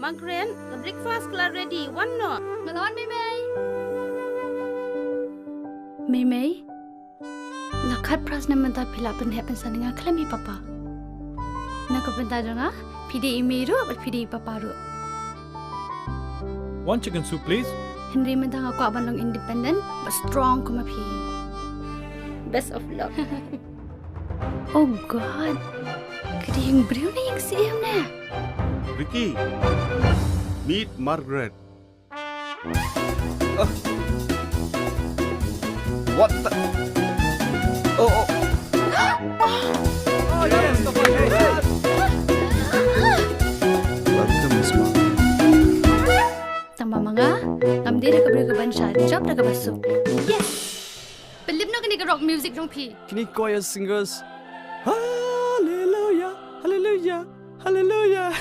Margaret, the breakfast is ready. One no. Malon, May. Nakat pras na manta pila penhepan saninga klami papa. Nakapenta jonga pidi imiru at pidi paparu. 1 chicken soup, please. Henry mentang aku abang independent but strong kuma pi. Best of luck. Oh God. Kadi yung beriu na yung siyam na. Ricky, meet Margaret. What the? Oh. Oh, yes, the one. Welcome, Miss Margaret. Tamba mga, ngamdi na kabri ka bansya, job na kabasok. Yes! Believe na kani ka rock music dong pi. Kini choir singers. Hallelujah, hallelujah, hallelujah.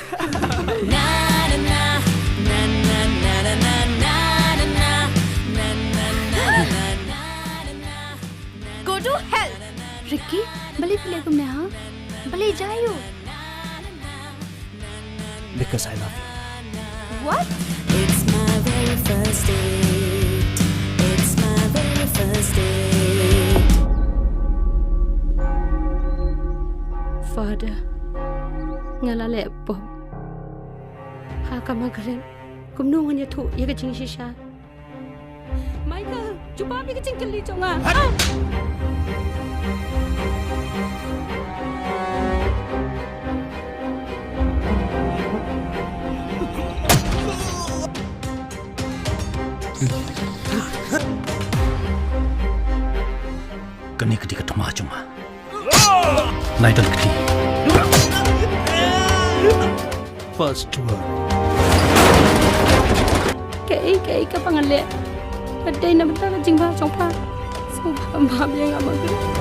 Go to hell! Ricky, bali pili ko na ha? Bali jayo. Because I love you. What? It's my very first date. It's my very first date. Father, ngalale po. Haka Margaret, kumnungan niya tu, iya kacing shisha. Michael, cuba ambil kacing keli jonga. Kani kedi ketemu cuma. Naidal kedi. First word. Kay ka pangale. Kaday na mata kacing ba chong pa. So, mama yang Margaret.